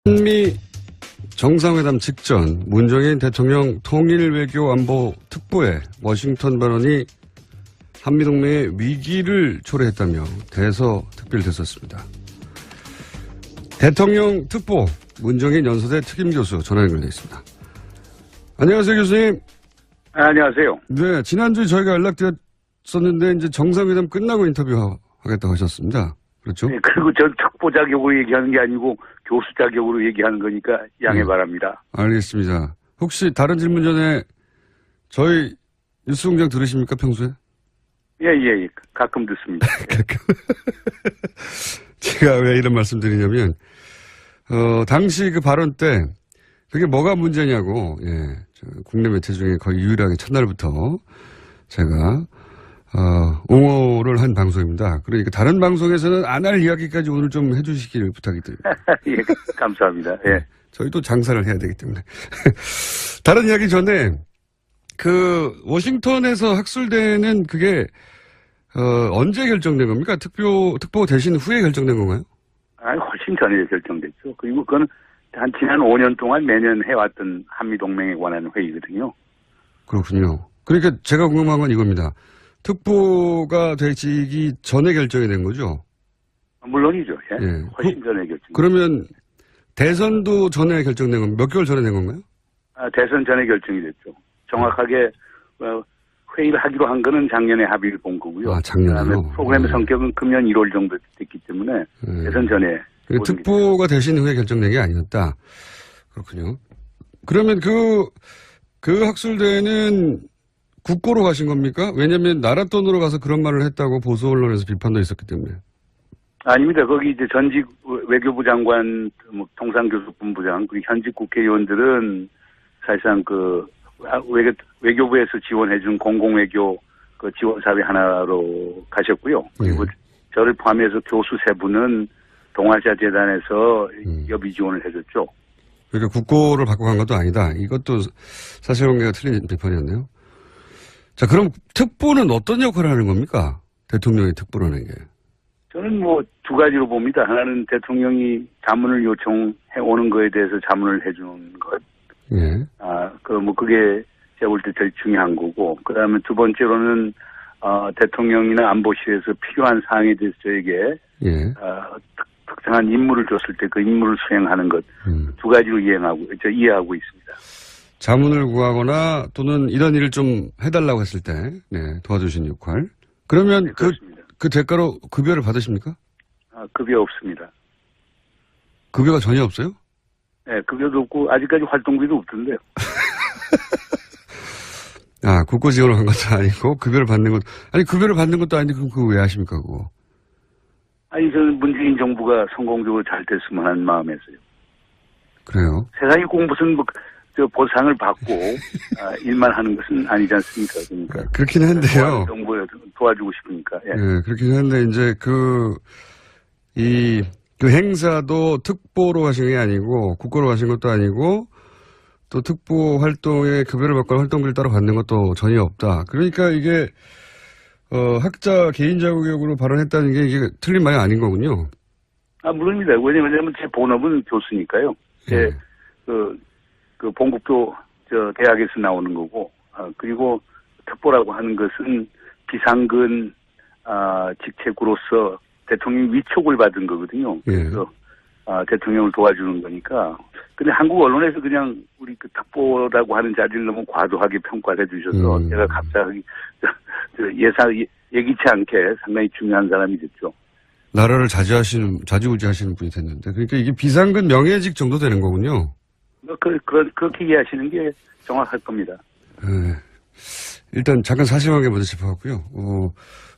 한미 정상회담 직전 문정인 대통령 통일외교안보특보의 워싱턴 발언이 한미동맹의 위기를 초래했다며 대서특필됐었습니다. 대통령 특보 문정인 연서대 특임교수 전화 연결되어 있습니다. 안녕하세요, 교수님. 안녕하세요. 네, 지난주에 저희가 연락드렸었는데 이제 정상회담 끝나고 인터뷰하겠다고 하셨습니다. 그렇죠? 네, 그리고 전 특보 자격으로 얘기하는 게 아니고 교수 자격으로 얘기하는 거니까 양해 바랍니다. 알겠습니다. 혹시 다른 질문 전에 저희 뉴스공장 들으십니까, 평소에? 예. 가끔 듣습니다. 제가 왜 이런 말씀 드리냐면, 당시 그 발언 때, 그게 뭐가 문제냐고, 국내 매체 중에 거의 유일하게 첫날부터 제가, 옹호를 한 방송입니다. 그러니까 다른 방송에서는 안 할 이야기까지 오늘 좀 해주시기를 부탁드립니다. 예, 감사합니다. 예. 저희도 장사를 해야 되기 때문에. 다른 이야기 전에, 워싱턴에서 학술대는 그게, 언제 결정된 겁니까? 특보 대신 후에 결정된 건가요? 아니, 훨씬 전에 결정됐죠. 그리고 그건 지난 5년 동안 매년 해왔던 한미동맹에 관한 회의거든요. 그렇군요. 그러니까 제가 궁금한 건 이겁니다. 특보가 되기 전에 결정이 된 거죠? 물론이죠. 예. 예. 훨씬 전에 결정. 그러면 대선도 전에 결정된 건 몇 개월 전에 된 건가요? 대선 전에 결정이 됐죠. 정확하게 회의를 하기로 한 거는 작년에 합의를 본 거고요. 작년에요? 그다음에 프로그램의 성격은 금년 1월 정도 됐기 때문에 대선 전에. 특보가 되신 후에 결정된 게 아니었다. 그렇군요. 그러면 그 학술대회는 국고로 가신 겁니까? 왜냐하면 나라 돈으로 가서 그런 말을 했다고 보수 언론에서 비판도 있었기 때문에. 아닙니다. 거기 이제 전직 외교부 장관, 통상교섭본부장, 그리고 현직 국회의원들은 사실상 외교부에서 지원해준 공공외교 지원 사회 하나로 가셨고요. 그리고 저를 포함해서 교수 세 분은 동아시아 재단에서 여비 지원을 해줬죠. 그러니까 국고를 받고 간 것도 아니다. 이것도 사실관계가 틀린 비판이었네요. 자, 그럼 특보는 어떤 역할을 하는 겁니까? 대통령의 특보라는 게. 저는 두 가지로 봅니다. 하나는 대통령이 자문을 요청해 오는 거에 대해서 자문을 해주는 것. 예. 그게 제가 볼 때 제일 중요한 거고. 그 다음에 두 번째로는, 대통령이나 안보실에서 필요한 사항에 대해서 저에게, 특정한 임무를 줬을 때 그 임무를 수행하는 것. 두 가지로 이해하고 있습니다. 자문을 구하거나 또는 이런 일을 좀 해달라고 했을 때, 도와주신 역할. 그러면 네, 그렇습니다. 그 대가로 급여를 받으십니까? 급여 없습니다. 급여가 전혀 없어요? 네, 급여도 없고, 아직까지 활동비도 없던데요. 국고 지원을 한 것도 아니고, 급여를 받는 것도 아닌데, 그럼 그거 왜 하십니까, 그거? 저는 문재인 정부가 성공적으로 잘 됐으면 하는 마음에서요. 그래요? 세상이 꼭 무슨 보상을 받고 일만 하는 것은 아니지 않습니까? 그러니까 그렇긴 한데요. 정부에 도와주고 싶으니까. 예. 그렇긴 한데 이제 그 행사도 특보로 하신 게 아니고 국고로 하신 것도 아니고 또 특보 활동에 급여를 받거나 활동비를 따로 받는 것도 전혀 없다. 그러니까 이게 학자 개인 자격으로 발언했다는 게 이게 틀린 말이 아닌 거군요. 물론입니다. 왜냐면 제 본업은 교수니까요. 그 본국도 대학에서 나오는 거고, 그리고 특보라고 하는 것은 비상근 직책으로서 대통령 위촉을 받은 거거든요. 그래서 대통령을 도와주는 거니까. 근데 한국 언론에서 그냥 우리 특보라고 하는 자리를 너무 과도하게 평가를 해주셔서 제가 갑자기 예기치 않게 상당히 중요한 사람이 됐죠. 나라를 좌지우지하시는 분이 됐는데, 그러니까 이게 비상근 명예직 정도 되는 거군요. 그렇게 이해하시는 게 정확할 겁니다. 일단 잠깐 사실관계 먼저 짚어봤고요.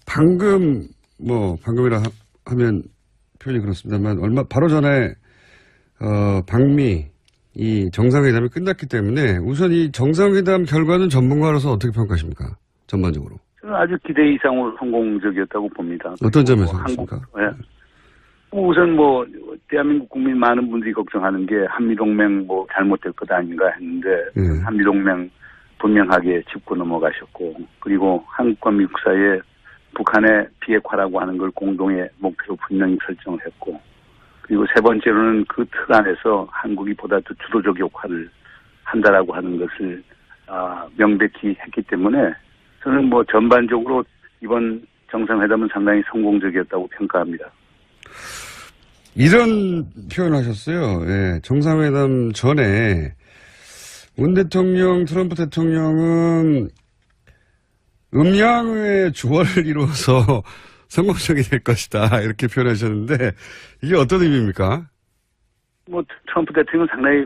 방금이라 하면 표현이 그렇습니다만, 바로 전에, 방미, 이 정상회담이 끝났기 때문에 우선 이 정상회담 결과는 전문가로서 어떻게 평가하십니까? 전반적으로. 저는 아주 기대 이상으로 성공적이었다고 봅니다. 어떤 점에서 그렇습니까? 우선 대한민국 국민 많은 분들이 걱정하는 게 한미동맹 잘못될 것 아닌가 했는데 한미동맹 분명하게 짚고 넘어가셨고 그리고 한국과 미국 사이에 북한의 비핵화라고 하는 걸 공동의 목표로 분명히 설정을 했고 그리고 세 번째로는 그 틀 안에서 한국이 보다 더 주도적 역할을 한다라고 하는 것을 명백히 했기 때문에 저는 뭐 전반적으로 이번 정상회담은 상당히 성공적이었다고 평가합니다. 이런 표현을 하셨어요. 예, 정상회담 전에 문 대통령, 트럼프 대통령은 음양의 조화를 이루어서 성공적이 될 것이다. 이렇게 표현하셨는데 이게 어떤 의미입니까? 뭐 트럼프 대통령은 상당히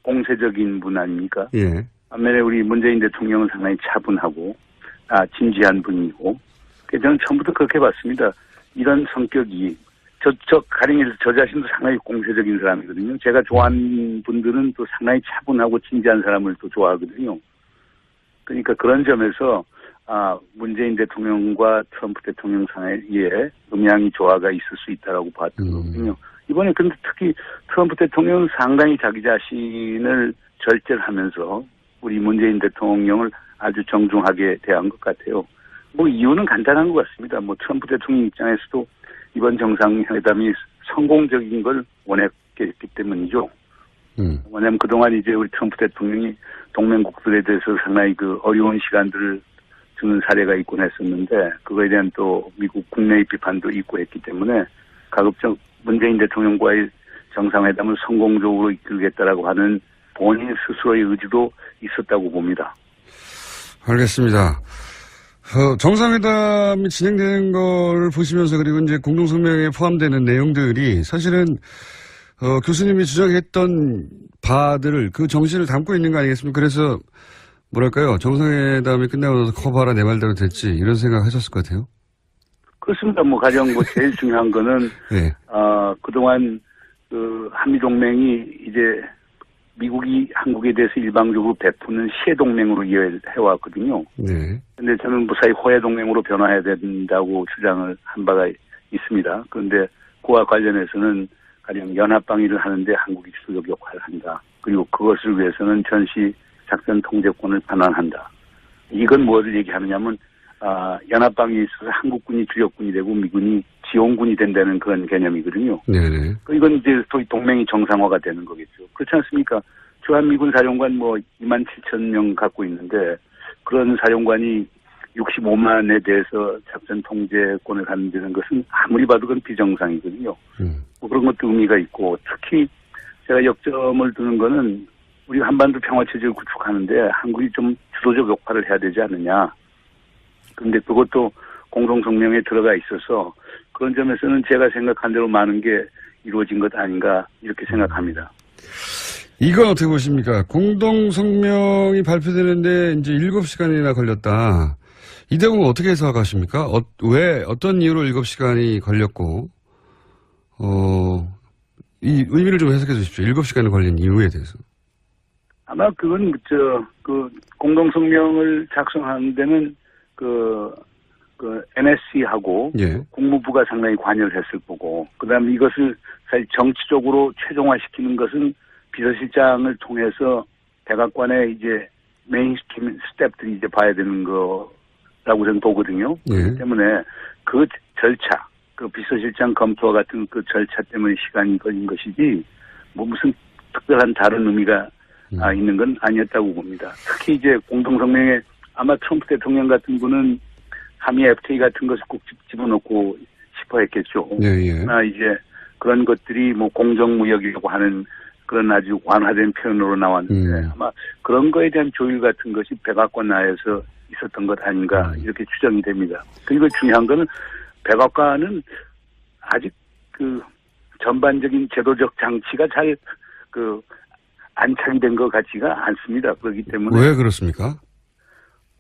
공세적인 분 아닙니까? 예. 반면에 우리 문재인 대통령은 상당히 차분하고 진지한 분이고 저는 처음부터 그렇게 봤습니다. 이런 성격이 가령 저 자신도 상당히 공세적인 사람이거든요. 제가 좋아하는 분들은 또 상당히 차분하고 진지한 사람을 또 좋아하거든요. 그러니까 그런 점에서 문재인 대통령과 트럼프 대통령 사이에 음양이 조화가 있을 수 있다라고 봤던 거거든요. 이번에 근데 특히 트럼프 대통령은 상당히 자기 자신을 절제하면서 우리 문재인 대통령을 아주 정중하게 대한 것 같아요. 뭐 이유는 간단한 것 같습니다. 뭐 트럼프 대통령 입장에서도 이번 정상회담이 성공적인 걸 원했기 때문이죠. 왜냐하면 그동안 이제 우리 트럼프 대통령이 동맹국들에 대해서 상당히 그 어려운 시간들을 주는 사례가 있곤 했었는데 그거에 대한 또 미국 국내의 비판도 있고 했기 때문에 가급적 문재인 대통령과의 정상회담을 성공적으로 이끌겠다라고 하는 본인 스스로의 의지도 있었다고 봅니다. 알겠습니다. 정상회담이 진행되는 걸 보시면서 그리고 이제 공동성명에 포함되는 내용들이 사실은 교수님이 주장했던 바들을 그 정신을 담고 있는 거 아니겠습니까? 그래서 뭐랄까요? 정상회담이 끝나고 나서 커봐라 내 말대로 됐지 이런 생각 하셨을 것 같아요. 그렇습니다. 뭐 가령 뭐 제일 중요한 거는 네. 그동안 그 한미동맹이 이제 미국이 한국에 대해서 일방적으로 베푸는 시해동맹으로 이해해왔거든요. 네. 근데 저는 무사히 호해동맹으로 변화해야 된다고 주장을 한 바가 있습니다. 그런데 그와 관련해서는 가령 연합방위를 하는데 한국이 주도적 역할을 한다. 그리고 그것을 위해서는 전시 작전 통제권을 반환한다. 이건 뭐를 얘기하느냐면 연합방위에 있어서 한국군이 주력군이 되고 미군이 지원군이 된다는 그런 개념이거든요. 네네. 이건 이제 또 동맹이 정상화가 되는 거겠죠. 그렇지 않습니까? 주한미군 사령관 뭐 27,000명 갖고 있는데 그런 사령관이 65만에 대해서 작전 통제권을 갖는다는 것은 아무리 봐도 그건 비정상이거든요. 뭐 그런 것도 의미가 있고 특히 제가 역점을 두는 거는 우리 한반도 평화체제를 구축하는데 한국이 좀 주도적 역할을 해야 되지 않느냐. 그런데 그것도 공동성명에 들어가 있어서 그런 점에서는 제가 생각한 대로 많은 게 이루어진 것 아닌가 이렇게 생각합니다. 이건 어떻게 보십니까? 공동성명이 발표되는데 이제 7시간이나 걸렸다. 이 대목은 어떻게 해석하십니까? 왜 어떤 이유로 7시간이 걸렸고 이 의미를 좀 해석해 주십시오. 7시간이 걸린 이유에 대해서. 아마 그건 그 공동성명을 작성하는 데는 그 NSC하고 예. 국무부가 상당히 관여를 했을 거고 그다음에 이것을 사실 정치적으로 최종화시키는 것은 비서실장을 통해서 백악관의 이제 메인스트림 스텝들이 이제 봐야 되는 거라고 저는 보거든요. 예. 그렇기 때문에 그 절차, 그 비서실장 검토와 같은 그 절차 때문에 시간이 걸린 것이지 뭐 무슨 특별한 다른 의미가 있는 건 아니었다고 봅니다. 특히 이제 공동성명에 아마 트럼프 대통령 같은 분은 한미 FTA 같은 것을 꼭 집어넣고 싶어 했겠죠. 예, 예. 이제 그런 것들이 뭐 공정무역이라고 하는 그런 아주 완화된 표현으로 나왔는데 아마 그런 거에 대한 조율 같은 것이 백악관 내에서 있었던 것 아닌가 이렇게 추정이 됩니다. 그리고 중요한 거는 백악관은 아직 그 전반적인 제도적 장치가 잘 안착이 된 것 같지가 않습니다. 그렇기 때문에. 왜 그렇습니까?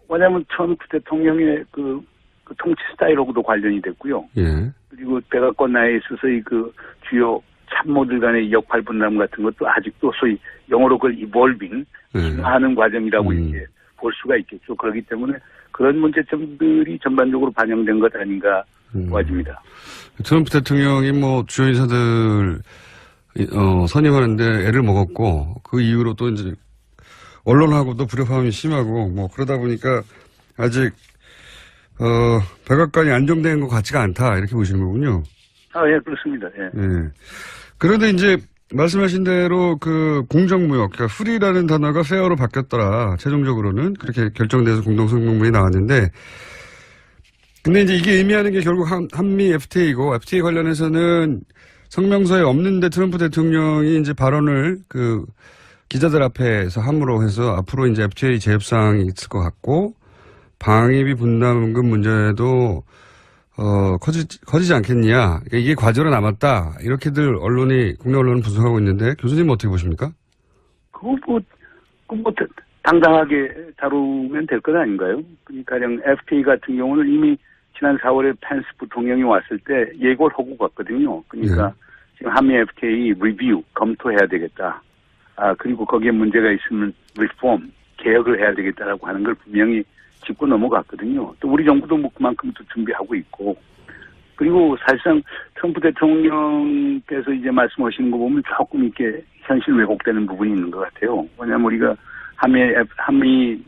왜냐하면 트럼프 대통령의 그 통치 스타일하고도 관련이 됐고요. 예. 그리고 백악관 내에 있어서의 그 주요 참모들 간의 역할 분담 같은 것도 아직도 소위 영어로 그걸 이볼빙, 진화하는 과정이라고 이렇게 볼 수가 있겠죠. 그렇기 때문에 그런 문제점들이 전반적으로 반영된 것 아닌가 보아집니다. 트럼프 대통령이 뭐 주요 인사들 선임하는데 애를 먹었고 그 이후로 또 이제 언론하고도 불협화음이 심하고 뭐 그러다 보니까 아직 백악관이 안정된 것 같지가 않다 이렇게 보시는 거군요. 예, 그렇습니다. 예. 네. 그런데 이제 말씀하신 대로 그 공정무역, 그러니까 프리라는 단어가 페어로 바뀌었더라. 최종적으로는 그렇게 결정돼서 공동성명문이 나왔는데, 근데 이제 이게 의미하는 게 결국 한미 FTA이고, FTA 관련해서는 성명서에 없는데 트럼프 대통령이 이제 발언을 그 기자들 앞에서 함으로 해서 앞으로 이제 FTA 재협상이 있을 것 같고, 방위비 분담금 문제도 커지지 않겠냐. 그러니까 이게 과제로 남았다. 이렇게들 국내 언론은 분석하고 있는데, 교수님은 어떻게 보십니까? 그거 뭐, 당당하게 다루면 될 것 아닌가요? 그러니까 FTA 같은 경우는 이미 지난 4월에 펜스 부통령이 왔을 때 예고를 하고 갔거든요. 그러니까 지금 한미 FTA 리뷰, 검토해야 되겠다. 그리고 거기에 문제가 있으면 리폼, 개혁을 해야 되겠다라고 하는 걸 분명히 짚고 넘어갔거든요. 또 우리 정부도 뭐 그만큼 또 준비하고 있고. 그리고 사실상 트럼프 대통령께서 이제 말씀하시는 거 보면 조금 이렇게 현실 왜곡되는 부분이 있는 것 같아요. 왜냐하면 우리가 한미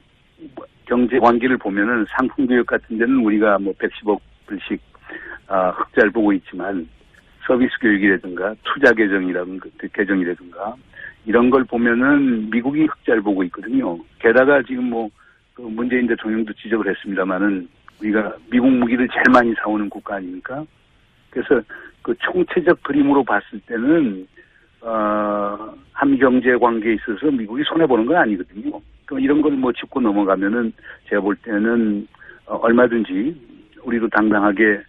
경제 관계를 보면은 상품 교육 같은 데는 우리가 뭐 110억 불씩 흑자를 보고 있지만 서비스 교육이라든가 투자 계정이라든가 이런 걸 보면은 미국이 흑자를 보고 있거든요. 게다가 지금 뭐 문재인 대통령도 지적을 했습니다마는 우리가 미국 무기를 제일 많이 사오는 국가 아닙니까? 그래서 그 총체적 그림으로 봤을 때는 한미 경제 관계에 있어서 미국이 손해 보는 건 아니거든요. 그럼 이런 걸 뭐 짚고 넘어가면은 제가 볼 때는 얼마든지 우리도 당당하게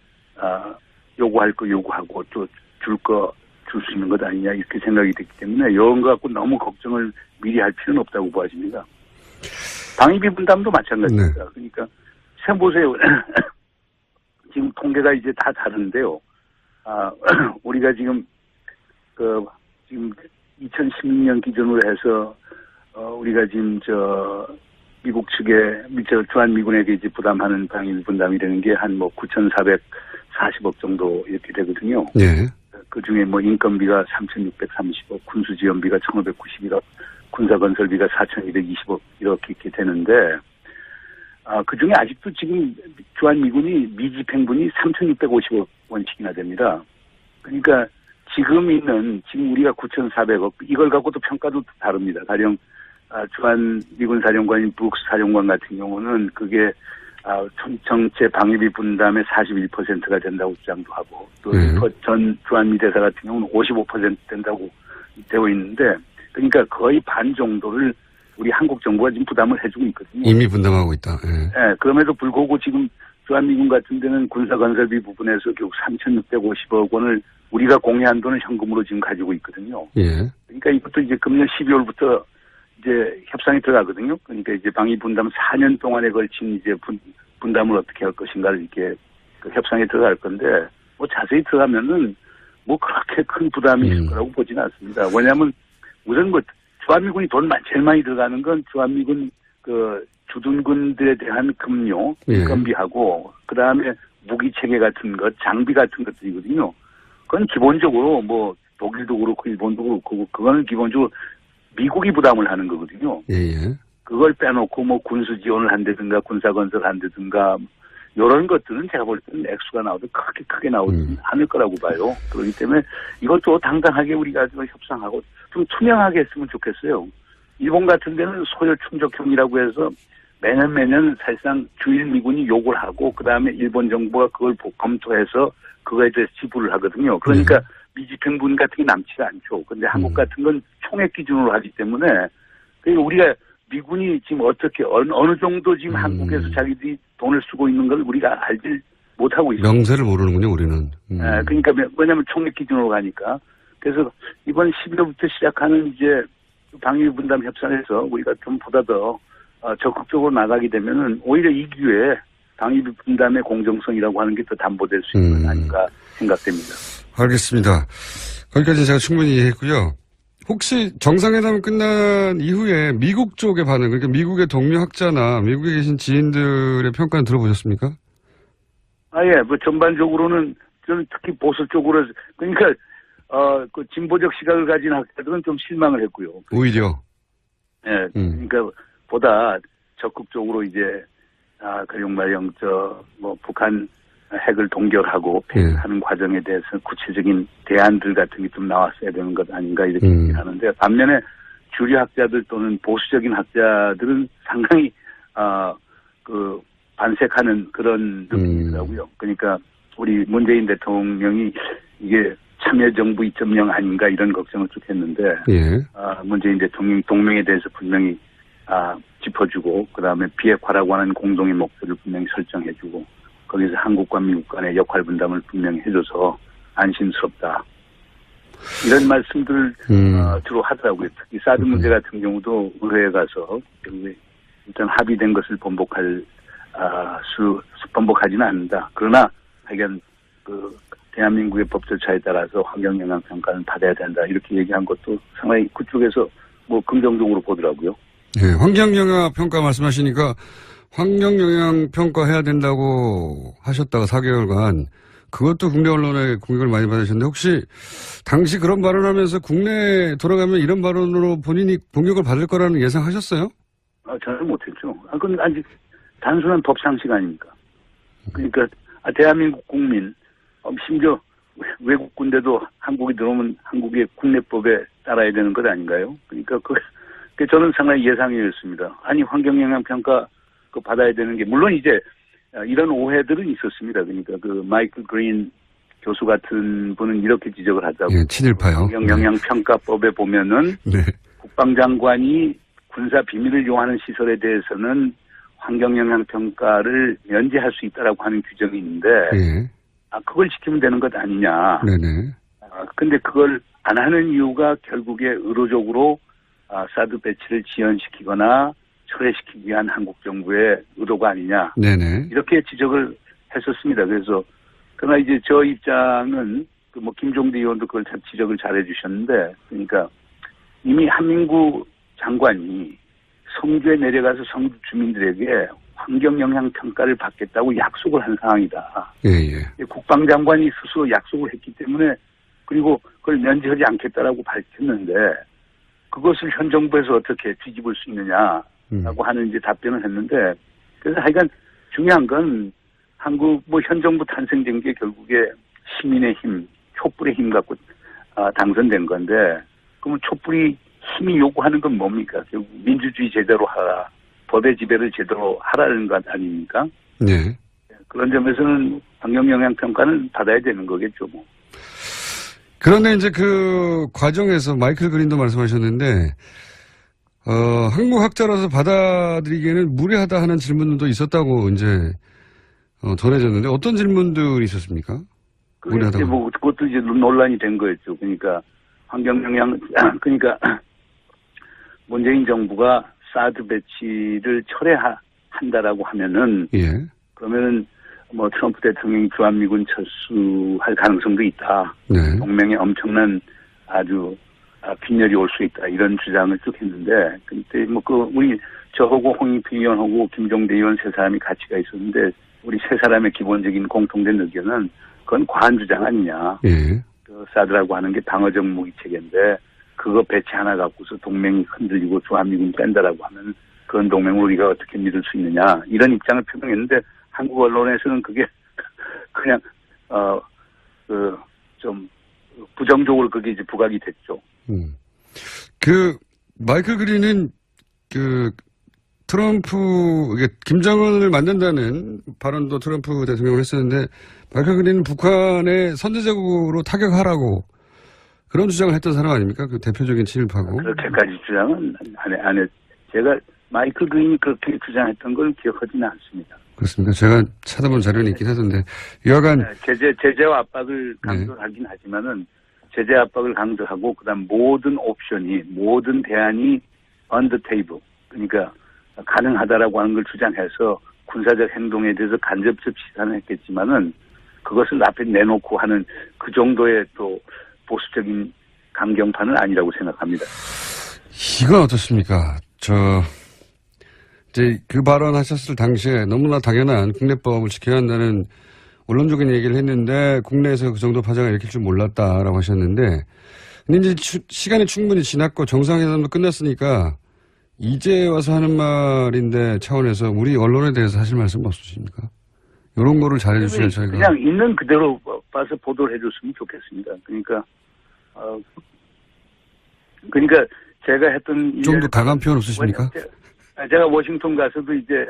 요구할 거 요구하고 또 줄 수 있는 것 아니냐 이렇게 생각이 됐기 때문에 이런 거 갖고 너무 걱정을 미리 할 필요는 없다고 보아집니다. 방위비 분담도 마찬가지입니다. 네. 그러니까 xem 보세요. 지금 통계가 이제 다 다른데요. 우리가 지금 지금 2016년 기준으로 해서 우리가 지금 미국 측에 주한미군에게 이제 부담하는 방위비 분담이 되는 게 한 뭐 9,440억 정도 이렇게 되거든요. 네. 그 중에 뭐 인건비가 3,630억, 군수지원비가 1,591억, 군사건설비가 4,220억 이렇게 되는데 그 중에 아직도 지금 주한미군이 미집행분이 3,650억 원씩이나 됩니다. 그러니까 지금 우리가 9,400억 이걸 갖고도 평가도 다릅니다. 가령 주한미군 사령관인 브룩스 사령관 같은 경우는 그게 전체 방위비 분담의 41%가 된다고 주장도 하고 또 전 주한미 대사 같은 경우는 55% 된다고 되어 있는데 그러니까 거의 반 정도를 우리 한국 정부가 지금 부담을 해주고 있거든요. 이미 분담하고 있다. 네, 그럼에도 불구하고 지금 주한미군 같은 데는 군사건설비 부분에서 결국 3,650억 원을 우리가 공유한 돈을 현금으로 지금 가지고 있거든요. 예. 그러니까 이것도 이제 금년 12월부터 이제 협상이 들어가거든요. 그러니까 이제 방위 분담 4년 동안에 걸친 이제 분담을 어떻게 할 것인가를 이렇게 그 협상에 들어갈 건데 뭐 자세히 들어가면은 뭐 그렇게 큰 부담이 있을 거라고 보지는 않습니다. 왜냐하면 우선 뭐 주한미군이 돈 제일 많이 들어가는 건 주한미군 그 주둔군들에 대한 급료, 인건비하고 그 다음에 무기 체계 같은 것, 장비 같은 것들이거든요. 그건 기본적으로 뭐 독일도 그렇고 일본도 그렇고 그거는 기본적으로 미국이 부담을 하는 거거든요. 그걸 빼놓고 뭐 군수 지원을 한다든가 군사 건설을 한다든가 이런 것들은 제가 볼 때는 액수가 나오도 크게 나오지 않을 거라고 봐요. 그렇기 때문에 이것도 당당하게 우리가 협상하고 좀 투명하게 했으면 좋겠어요. 일본 같은 데는 소요 충족형이라고 해서 매년 사실상 주일 미군이 요구를 하고 그다음에 일본 정부가 그걸 검토해서 그거에 대해서 지불을 하거든요. 그러니까 미집행분 같은 게 남지가 않죠. 근데 한국 같은 건 총액 기준으로 하기 때문에 그러니까 우리가 미군이 지금 어떻게 어느 정도 지금 한국에서 자기들이 돈을 쓰고 있는 걸 우리가 알지 못하고 있어요. 명세를 모르는군요, 우리는. 네, 그러니까 왜냐하면 총액 기준으로 가니까. 그래서 이번 11월부터 시작하는 이제 방위 분담 협상에서 우리가 좀 보다 더 적극적으로 나가게 되면은 오히려 이 기회에 방위비 분담의 공정성이라고 하는 게 더 담보될 수 있는 것 아닌가 생각됩니다. 알겠습니다. 거기까지 제가 충분히 이해했고요. 혹시 정상회담 끝난 이후에 미국 쪽의 반응, 그러니까 미국의 동료 학자나 미국에 계신 지인들의 평가는 들어보셨습니까? 예. 뭐 전반적으로는 저는 특히 보수 쪽으로 그러니까 그 진보적 시각을 가진 학자들은 좀 실망을 했고요. 오히려. 예. 그러니까 보다 적극적으로 이제 가령 뭐 북한 핵을 동결하고 폐기하는 과정에 대해서 구체적인 대안들 같은 게 좀 나왔어야 되는 것 아닌가 이렇게 얘기를 하는데 반면에 주류학자들 또는 보수적인 학자들은 상당히 반색하는 그런 느낌이더라고요. 그러니까 우리 문재인 대통령이 이게 참여정부 2.0 아닌가 이런 걱정을 쭉 했는데 문재인 대통령이 동맹에 대해서 분명히 짚어주고 그다음에 비핵화라고 하는 공동의 목표를 분명히 설정해주고 거기서 한국과 미국 간의 역할 분담을 분명히 해줘서 안심스럽다. 이런 말씀들을 주로 하더라고요. 특히 사드 문제 같은 경우도 의회에 가서 일단 합의된 것을 번복하지는 않는다. 그러나 하여간 대한민국의 법 절차에 따라서 환경영향평가는 받아야 된다. 이렇게 얘기한 것도 상당히 그쪽에서 긍정적으로 보더라고요. 네, 환경영향평가 말씀하시니까 환경영향평가 해야 된다고 하셨다가 4개월간 그것도 국내 언론에 공격을 많이 받으셨는데 혹시 당시 그런 발언하면서 국내에 돌아가면 이런 발언으로 본인이 공격을 받을 거라는 예상하셨어요? 저는 못했죠. 그건 아직 단순한 법상식 아닙니까? 그러니까 대한민국 국민 심지어 외국 군대도 한국에 들어오면 한국의 국내법에 따라야 되는 것 아닌가요? 그러니까 저는 상당히 예상이었습니다. 아니 환경영향평가 받아야 되는 게 물론 이제 이런 오해들은 있었습니다. 그러니까 마이클 그린 교수 같은 분은 이렇게 지적을 하자고. 예, 친일파요. 환경영향평가법에 보면은 국방장관이 군사 비밀을 요하는 시설에 대해서는 환경영향평가를 면제할 수 있다라고 하는 규정이 있는데 그걸 지키면 되는 것 아니냐. 네네. 근데 그걸 안 하는 이유가 결국에 의도적으로 사드 배치를 지연시키거나 철회시키기 위한 한국 정부의 의도가 아니냐. 네네. 이렇게 지적을 했었습니다. 그래서 그러나 이제 저 입장은 김종대 의원도 그걸 참 지적을 잘해 주셨는데 그러니까 이미 한민구 장관이 성주에 내려가서 성주 주민들에게 환경영향평가를 받겠다고 약속을 한 상황이다. 국방장관이 스스로 약속을 했기 때문에 그리고 그걸 면제하지 않겠다라고 밝혔는데 그것을 현 정부에서 어떻게 뒤집을 수 있느냐라고 하는 이제 답변을 했는데 그래서 하여간 중요한 건 한국 현 정부 탄생된 게 결국에 시민의 힘, 촛불의 힘 갖고 당선된 건데 그러면 촛불이 힘이 요구하는 건 뭡니까? 결국 민주주의 제대로 하라, 법의 지배를 제대로 하라는 것 아닙니까? 네. 그런 점에서는 환경영향평가는 받아야 되는 거겠죠, 뭐. 그런데 이제 그 과정에서 마이클 그린도 말씀하셨는데, 한국 학자라서 받아들이기에는 무례하다 하는 질문도 있었다고 이제, 전해졌는데 어떤 질문들이 있었습니까? 무례하다. 그것도 이제 논란이 된 거였죠. 그러니까 그러니까 문재인 정부가 사드 배치를 철회한다라고 하면은, 그러면은 트럼프 대통령이 주한미군 철수할 가능성도 있다. 네. 동맹에 엄청난 아주 빈혈이 올 수 있다. 이런 주장을 쭉 했는데, 그때 우리 저하고 홍익표 의원하고 김종대 의원 세 사람이 같이 가 있었는데, 우리 세 사람의 기본적인 공통된 의견은 그건 과한 주장 아니냐. 사드라고 하는 게 방어적 무기 체계인데, 그거 배치 하나 갖고서 동맹이 흔들리고 주한미군 뺀다라고 하면 그런 동맹을 우리가 어떻게 믿을 수 있느냐. 이런 입장을 표명했는데, 한국 언론에서는 그게 그냥 좀 부정적으로 그게 이제 부각이 됐죠. 마이클 그린은 트럼프 김정은을 만든다는 발언도 트럼프 대통령을 했었는데 마이클 그린은 북한에 선제적으로 타격하라고 그런 주장을 했던 사람 아닙니까? 그 대표적인 친일파고. 그렇게까지 주장은 안 했. 제가 마이클 그린이 그렇게 주장했던 걸 기억하지는 않습니다. 그렇습니다. 제가 찾아본 자료는 있긴 하던데, 여하간. 제재와 압박을 강조하긴 하지만은, 제재 압박을 강조하고, 그 다음 모든 대안이 on the table. 그러니까, 가능하다라고 하는 걸 주장해서 군사적 행동에 대해서 간접적 시사는 했겠지만은, 그것을 앞에 내놓고 하는 그 정도의 또 보수적인 강경파는 아니라고 생각합니다. 이건 어떻습니까? 이제 그 발언하셨을 당시에 너무나 당연한 국내법을 지켜야 한다는 원론적인 얘기를 했는데 국내에서 그 정도 파장을 일으킬 줄 몰랐다라고 하셨는데 근데 이제 시간이 충분히 지났고 정상회담도 끝났으니까 이제 와서 하는 말인데 차원에서 우리 언론에 대해서 하실 말씀 없으십니까? 이런 거를 잘해주시면 저희가. 그냥 있는 그대로 봐서 보도를 해줬으면 좋겠습니다. 그러니까 제가 했던 좀 더 강한 표현 없으십니까? 제가 워싱턴 가서도 이제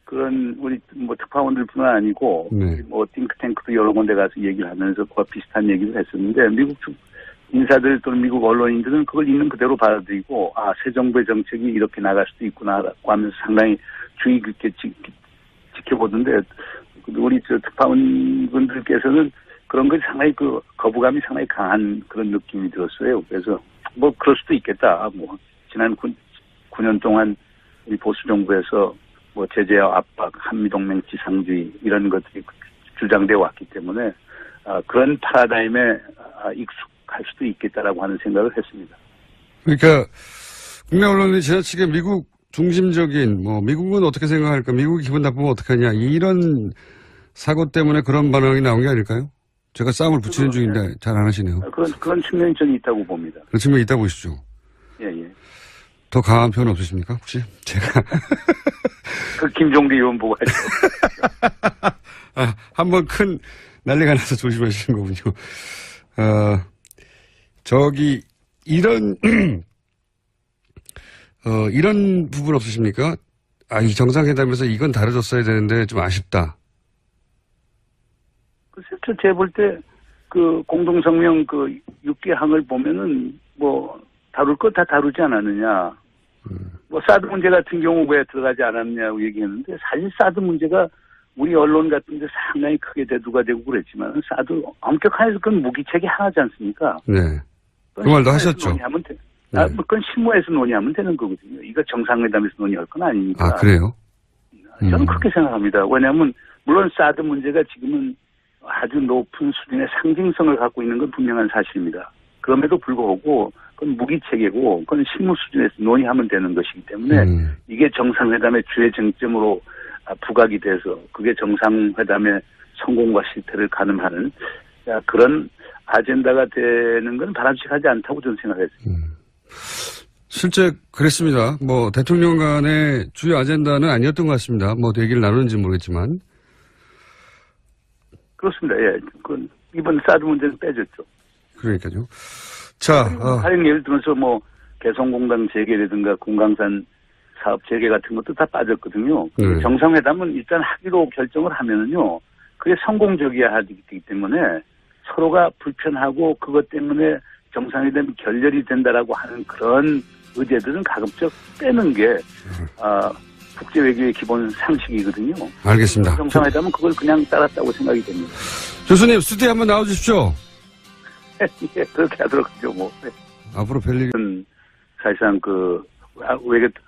그런 우리 뭐 특파원들뿐만 아니고 네. 뭐 띵크탱크도 여러 군데 가서 얘기를 하면서 그와 비슷한 얘기를 했었는데 미국 인사들 또는 미국 언론인들은 그걸 있는 그대로 받아들이고 새 정부의 정책이 이렇게 나갈 수도 있구나라고 하면서 상당히 주의 깊게 지켜보던데 우리 특파원분들께서는 그런 것이 상당히 거부감이 상당히 강한 그런 느낌이 들었어요. 그래서 뭐 그럴 수도 있겠다. 뭐 지난 9년 동안 우리 보수 정부에서 뭐 제재와 압박, 한미동맹 지상주의 이런 것들이 주장되어 왔기 때문에 그런 파라다임에 익숙할 수도 있겠다라고 하는 생각을 했습니다. 그러니까 국내 언론이 지나치게 미국 중심적인 미국은 어떻게 생각할까, 미국이 기분 나쁘면 어떡하냐 이런 사고 때문에 그런 반응이 나온 게 아닐까요? 제가 싸움을 붙이는 중인데 잘 안 하시네요. 그런 측면이 저는 있다고 봅니다. 그런 측면이 있다 보시죠. 예. 더 강한 표현 없으십니까? 혹시? 제가. 김종대 의원 보고 하죠. 한번 큰 난리가 나서 조심하시는 거군요. 이런 부분 없으십니까? 이 정상회담에서 이건 다뤄졌어야 되는데 좀 아쉽다. 글쎄요, 제가 볼 때, 공동성명 6개 항을 보면은, 다룰 거 다 다루지 않았느냐. 사드 문제 같은 경우 왜 들어가지 않았냐고 얘기했는데, 사실 사드 문제가 우리 언론 같은 데 상당히 크게 대두가 되고 그랬지만, 사드 엄격한 해서 그건 무기체계 하나지 않습니까? 네. 그 말도 하셨죠. 그건 실무에서 논의하면 되는 거거든요. 이거 정상회담에서 논의할 건 아니니까. 그래요? 저는 그렇게 생각합니다. 왜냐하면, 물론 사드 문제가 지금은 아주 높은 수준의 상징성을 갖고 있는 건 분명한 사실입니다. 그럼에도 불구하고 그건 무기체계고 그건 실무 수준에서 논의하면 되는 것이기 때문에 이게 정상회담의 주요 쟁점으로 부각이 돼서 그게 정상회담의 성공과 실패를 가늠하는 그런 아젠다가 되는 건 바람직하지 않다고 저는 생각했습니다. 실제 그랬습니다. 대통령 간의 주요 아젠다는 아니었던 것 같습니다. 얘기를 나누는지 모르겠지만. 그렇습니다. 예. 이번 사드 문제는 빼졌죠. 그러니까요. 자. 가령 예를 들어서 개성공단 재개라든가 금강산 사업 재개 같은 것도 다 빠졌거든요. 네. 정상회담은 일단 하기로 결정을 하면은요. 그게 성공적이어야 하기 때문에 서로가 불편하고 그것 때문에 정상회담이 결렬이 된다라고 하는 그런 의제들은 가급적 빼는 게, 국제외교의 기본 상식이거든요. 알겠습니다. 정상회담은 그걸 그냥 따랐다고 생각이 됩니다. 교수님, 스튜디오에 한번 나와주십시오. 예, 그렇게 하도록 하죠, 네. 앞으로 별일. 사실상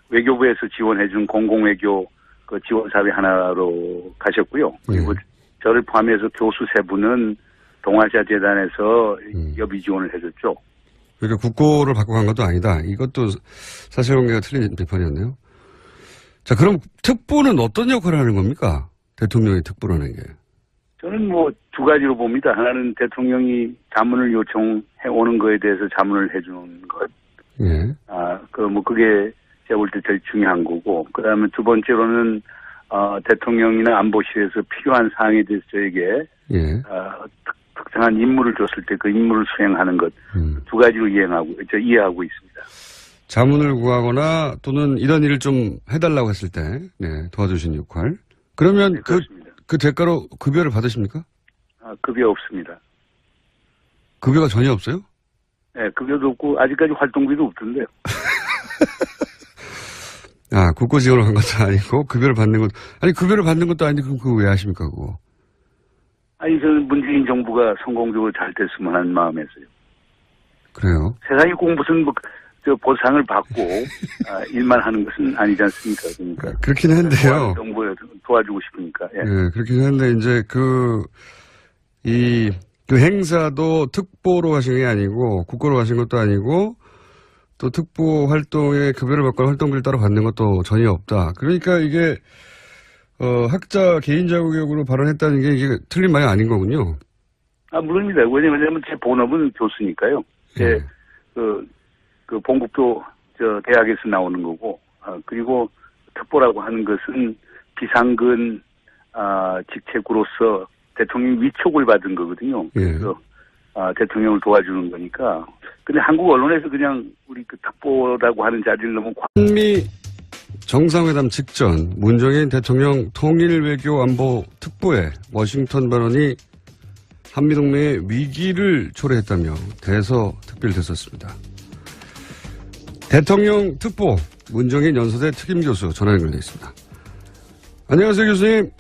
외교부에서 지원해준 공공외교 지원 사업의 하나로 가셨고요. 그리고 저를 포함해서 교수 세 분은 동아시아 재단에서 여비 지원을 해줬죠. 그러니까 국고를 받고 간 것도 아니다. 이것도 사실관계가 틀린 비판이었네요. 자, 그럼 특보는 어떤 역할을 하는 겁니까? 대통령이 특보라는 게. 저는 두 가지로 봅니다. 하나는 대통령이 자문을 요청해 오는 거에 대해서 자문을 해주는 것. 예. 그게 제가 볼 때 제일 중요한 거고. 그 다음에 두 번째로는, 대통령이나 안보실에서 필요한 사항에 대해서 저에게, 특정한 임무를 줬을 때 그 임무를 수행하는 것. 두 가지로 이해하고 있습니다. 자문을 구하거나 또는 이런 일을 좀 해달라고 했을 때, 도와주신 역할. 그러면 네, 그 대가로 급여를 받으십니까? 급여 없습니다. 급여가 전혀 없어요? 네, 급여도 없고, 아직까지 활동비도 없던데요. 국고 지원을 한 것도 아니고, 급여를 받는 것도 아닌데, 그럼 그거 왜 하십니까, 그거? 저는 문재인 정부가 성공적으로 잘 됐으면 하는 마음에서요. 그래요? 세상이 꼭 무슨 보상을 받고 일만 하는 것은 아니지 않습니까? 그러니까 그렇긴 한데요. 정부에 도와주고 싶으니까. 예. 네, 그렇긴 한데 이제 그 행사도 특보로 하신 게 아니고 국고로 하신 것도 아니고 또 특보 활동에 급여를 받거나 활동비를 따로 받는 것도 전혀 없다. 그러니까 이게 학자 개인 자격으로 발언했다는 게 이게 틀린 말이 아닌 거군요. 물론입니다. 왜냐면 제 본업은 교수니까요. 본국도 대학에서 나오는 거고, 그리고 특보라고 하는 것은 비상근, 직책으로서 대통령 위촉을 받은 거거든요. 그래서 대통령을 도와주는 거니까. 근데 한국 언론에서 그냥 우리 그 특보라고 하는 자리를 너무 한미 정상회담 직전 문정인 대통령 통일외교안보 특보의 워싱턴 발언이 한미동맹의 위기를 초래했다며 대서특필됐었습니다. 대통령 특보 문정인 연서대 특임교수 전화 연결되어 있습니다. 안녕하세요, 교수님.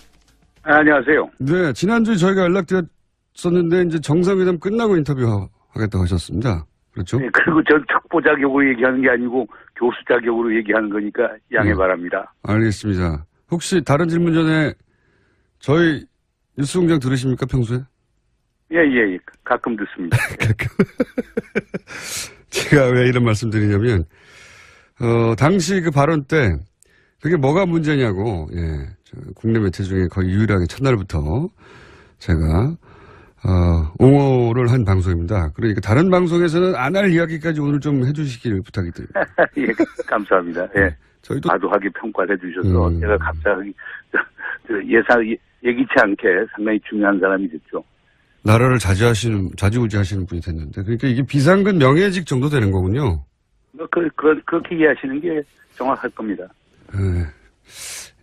안녕하세요. 네, 지난주에 저희가 연락드렸었는데 이제 정상회담 끝나고 인터뷰하겠다고 하셨습니다. 그렇죠? 네, 그리고 전 특보 자격으로 얘기하는 게 아니고 교수 자격으로 얘기하는 거니까 양해 바랍니다. 알겠습니다. 혹시 다른 질문 전에 저희 뉴스공장 들으십니까, 평소에? 예. 가끔 듣습니다. 제가 왜 이런 말씀 드리냐면, 당시 그 발언 때, 그게 뭐가 문제냐고, 국내 매체 중에 거의 유일하게 첫날부터 제가, 옹호를 한 방송입니다. 그러니까 다른 방송에서는 안 할 이야기까지 오늘 좀 해주시기를 부탁이 드립니다. 예, 감사합니다. 예. 저희도. 과도하게 평가를 해주셔서 제가 갑자기 예기치 않게 상당히 중요한 사람이 됐죠. 나라를 좌지우지하시는 분이 됐는데, 그러니까 이게 비상근 명예직 정도 되는 거군요. 그렇게 이해하시는 게 정확할 겁니다. 네.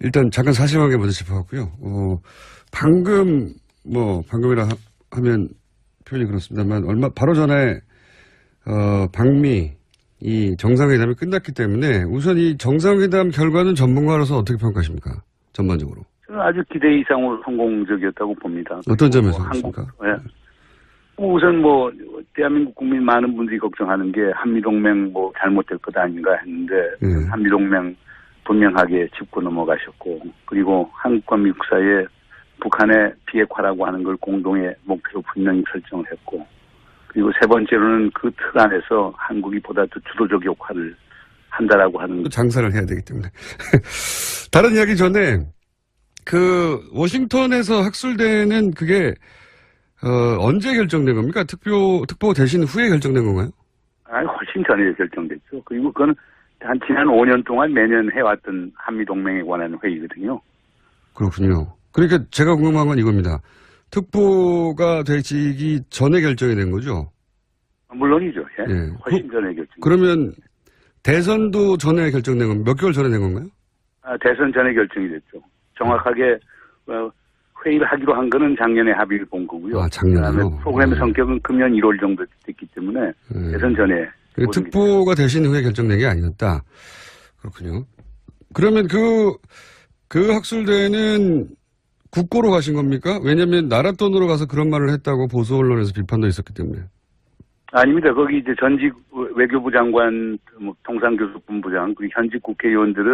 일단 잠깐 사실관계 먼저 짚어봤고요. 방금이라 하면 표현이 그렇습니다만, 바로 전에, 방미, 이 정상회담이 끝났기 때문에 우선 이 정상회담 결과는 전문가로서 어떻게 평가하십니까? 전반적으로. 저는 아주 기대 이상으로 성공적이었다고 봅니다. 어떤 점에서 그렇습니까? 우선 대한민국 국민 많은 분들이 걱정하는 게 한미동맹 잘못될 것 아닌가 했는데, 한미동맹 분명하게 짚고 넘어가셨고, 그리고 한국과 미국 사이에 북한의 비핵화라고 하는 걸 공동의 목표로 분명히 설정을 했고, 그리고 세 번째로는 그 틀 안에서 한국이 보다 더 주도적 역할을 한다라고 하는. 장사를 해야 되기 때문에. 다른 이야기 전에, 워싱턴에서 학술대는 그게, 언제 결정된 겁니까? 특보 대신 후에 결정된 건가요? 아니, 훨씬 전에 결정됐죠. 그리고 그건 지난 5년 동안 매년 해왔던 한미동맹에 관한 회의거든요. 그렇군요. 그러니까 제가 궁금한 건 이겁니다. 특보가 되기 전에 결정이 된 거죠? 물론이죠. 예. 훨씬 전에 결정. 그러면 대선도 전에 결정된 건 몇 개월 전에 된 건가요? 대선 전에 결정이 됐죠. 정확하게 회의를 하기로 한 거는 작년에 합의를 본 거고요. 작년에요? 프로그램의 성격은 금년 1월 정도 됐기 때문에 대선 전에. 특보가 되신 후에 결정된 게 아니었다. 그렇군요. 그러면 그 학술대는 국고로 가신 겁니까? 왜냐하면 나라 돈으로 가서 그런 말을 했다고 보수 언론에서 비판도 있었기 때문에. 아닙니다. 거기 이제 전직 외교부 장관, 통상교섭본부장, 그리고 현직 국회의원들은